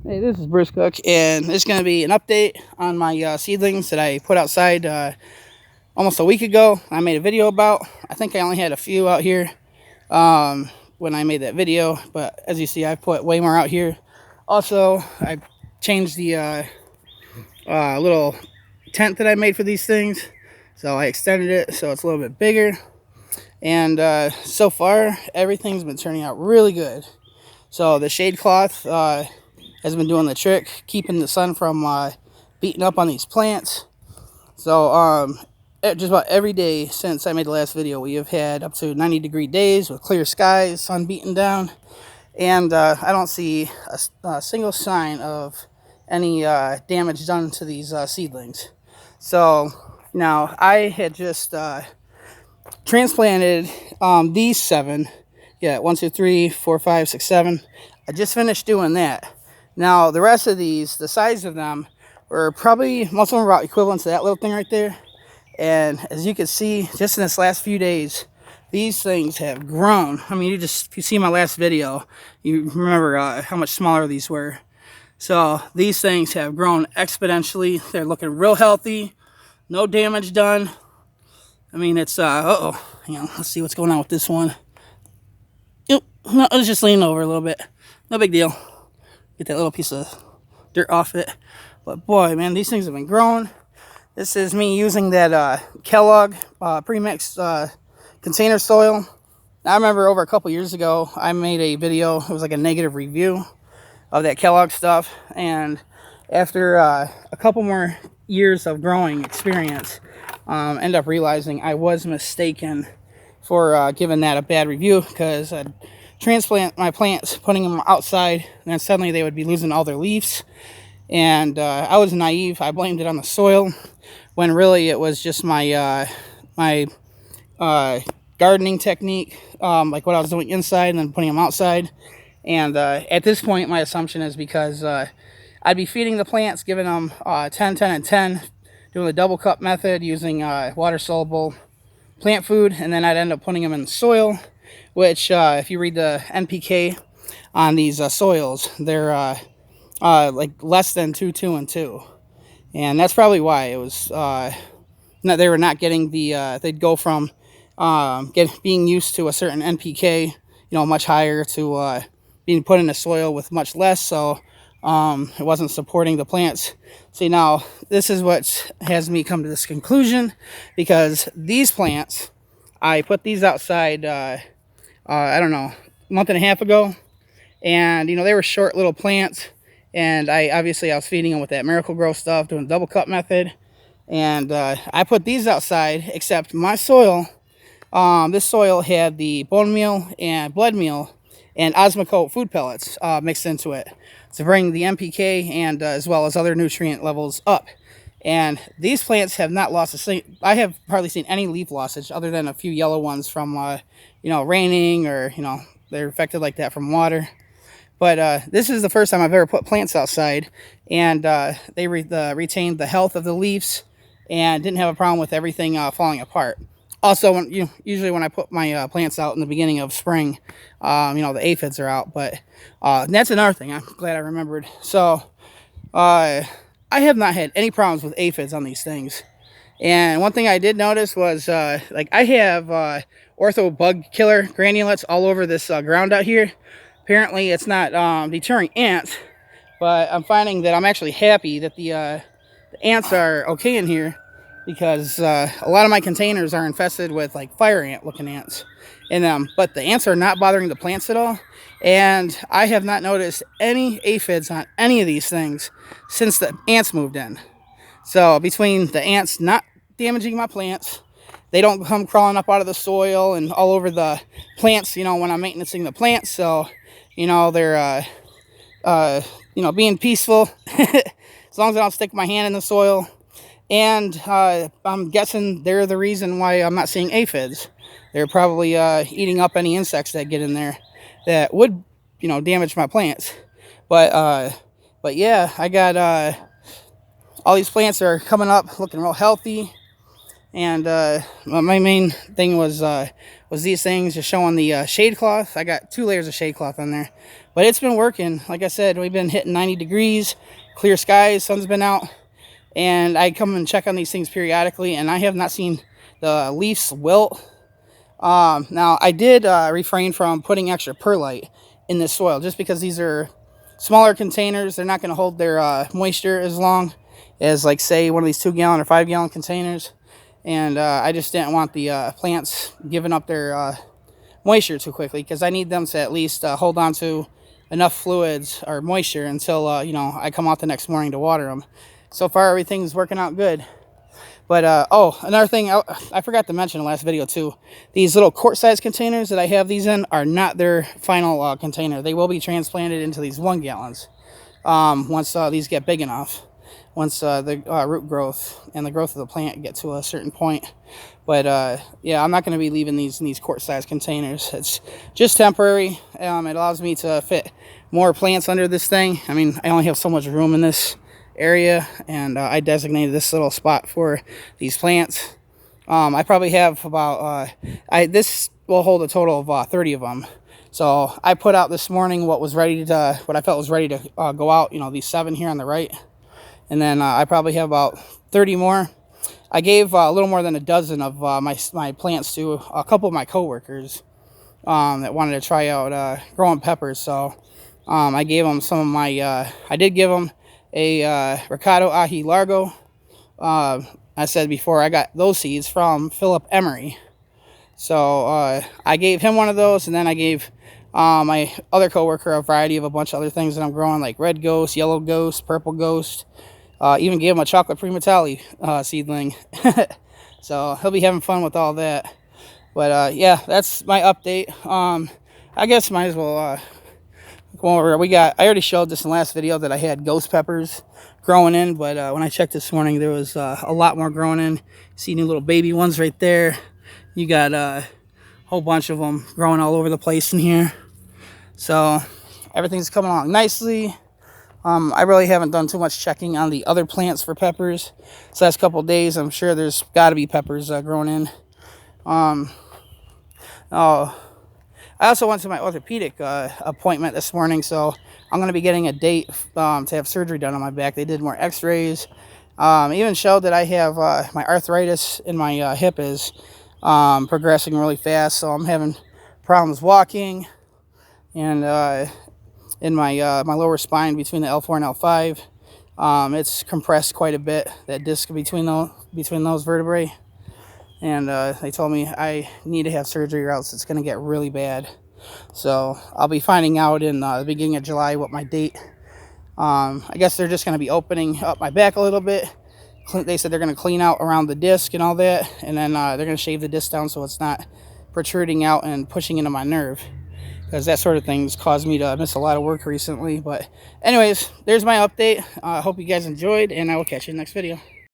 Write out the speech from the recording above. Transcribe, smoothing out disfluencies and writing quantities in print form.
Hey, this is Bruce Cook, and this is going to be an update on my seedlings that I put outside almost a week ago. I made a video about. I think I only had a few out here when I made that video, but as you see, I put way more out here. Also, I changed the little tent that I made for these things, so I extended it so it's a little bit bigger. And so far, everything's been turning out really good. So the shade cloth has been doing the trick, keeping the sun from beating up on these plants. So just about every day since I made the last video, we have had up to 90-degree days with clear skies, sun beating down, and I don't see a single sign of any damage done to these seedlings. So now I had just transplanted these 7. Yeah, 1, 2, 3, 4, 5, 6, 7. I just finished doing that. Now the rest of these, the size of them were probably, most of them were about equivalent to that little thing right there. And as you can see, just in this last few days, these things have grown. I mean, if you see my last video, you remember how much smaller these were. So these things have grown exponentially. They're looking real healthy, no damage done. I mean, it's let's see what's going on with this one. Yep, no, it's just leaning over a little bit. No big deal. Get that little piece of dirt off it. But boy, man, these things have been growing. This is me using that Kellogg pre-mixed container soil. I remember over a couple years ago, I made a video. It was like a negative review of that Kellogg stuff. And after a couple more years of growing experience, ended up realizing I was mistaken for giving that a bad review, because I'd transplant my plants, putting them outside, and then suddenly they would be losing all their leaves. And I was naive. I blamed it on the soil, when really it was just my gardening technique, like what I was doing inside and then putting them outside. And at this point, my assumption is because I'd be feeding the plants, giving them 10, 10, and 10, doing the double cup method, using water soluble plant food, and then I'd end up putting them in the soil, which if you read the NPK on these soils, they're like less than 2, 2, and 2. And that's probably why it was they were not getting the they'd go from being used to a certain NPK, much higher, to being put in the soil with much less, so it wasn't supporting the plants. See, now this is what has me come to this conclusion, because these plants, I put these outside I don't know, a month and a half ago, and they were short little plants, and I was feeding them with that Miracle Grow stuff, doing the double cup method. And I put these outside, except my soil, this soil had the bone meal and blood meal and Osmocote food pellets mixed into it to bring the NPK and as well as other nutrient levels up. And these plants have not lost I have hardly seen any leaf lossage, other than a few yellow ones from raining, or they're affected like that from water. But this is the first time I've ever put plants outside, and they retained the health of the leaves and didn't have a problem with everything falling apart. Also, usually when I put my plants out in the beginning of spring, the aphids are out. But that's another thing. I'm glad I remembered. So I have not had any problems with aphids on these things. And one thing I did notice was like I have ortho bug killer granulates all over this ground out here. Apparently, it's not deterring ants, but I'm finding that I'm actually happy that the ants are okay in here, because a lot of my containers are infested with like fire ant looking ants in them, but the ants are not bothering the plants at all. And I have not noticed any aphids on any of these things since the ants moved in. So between the ants not damaging my plants, they don't come crawling up out of the soil and all over the plants, when I'm maintaining the plants. So, they're, being peaceful as long as I don't stick my hand in the soil. And I'm guessing they're the reason why I'm not seeing aphids. They're probably eating up any insects that get in there that would, damage my plants. But yeah, I got all these plants are coming up looking real healthy. And my main thing was these things, just showing the shade cloth. I got 2 layers of shade cloth on there, but it's been working. Like I said, we've been hitting 90 degrees, clear skies, sun's been out, and I come and check on these things periodically, and I have not seen the leaves wilt. Now I did refrain from putting extra perlite in this soil, just because these are smaller containers. They're not going to hold their moisture as long as, like, say, one of these 2-gallon or 5-gallon containers. And I just didn't want the plants giving up their moisture too quickly, because I need them to at least hold on to enough fluids or moisture until I come out the next morning to water them. So far, everything's working out good. But oh, another thing I forgot to mention in the last video too. These little quart-sized containers that I have these in are not their final container. They will be transplanted into these 1-gallons once these get big enough. Once the root growth and the growth of the plant get to a certain point. But yeah, I'm not going to be leaving these in these quart-sized containers. It's just temporary. It allows me to fit more plants under this thing. I mean, I only have so much room in this area, and I designated this little spot for these plants. I probably have about this will hold a total of 30 of them. So I put out this morning what I felt was ready to go out. These 7 here on the right. And then I probably have about 30 more. I gave a little more than a dozen of my plants to a couple of my coworkers that wanted to try out growing peppers. So I gave them some of my, I did give them a Ricardo Ahi Largo. I said before, I got those seeds from Philip Emery. So I gave him one of those, and then I gave my other coworker a variety of a bunch of other things that I'm growing, like red ghost, yellow ghost, purple ghost. Even gave him a chocolate primatale seedling. So he'll be having fun with all that. But yeah, that's my update. I guess might as well go over. I already showed this in the last video that I had ghost peppers growing in, but when I checked this morning, there was a lot more growing in. See new little baby ones right there. You got a whole bunch of them growing all over the place in here. So everything's coming along nicely. I really haven't done too much checking on the other plants for peppers. This last couple of days, I'm sure there's got to be peppers growing in. Oh, I also went to my orthopedic appointment this morning, so I'm going to be getting a date to have surgery done on my back. They did more x-rays. Even showed that I have my arthritis in my hip is progressing really fast, so I'm having problems walking. And in my my lower spine between the L4 and L5, it's compressed quite a bit, that disc between those vertebrae. And they told me I need to have surgery or else it's going to get really bad. So I'll be finding out in the beginning of July what my date. I guess they're just going to be opening up my back a little bit. They said they're going to clean out around the disc and all that, and then they're going to shave the disc down so it's not protruding out and pushing into my nerve, because that sort of thing's caused me to miss a lot of work recently. But anyways, there's my update. I hope you guys enjoyed, and I will catch you in the next video.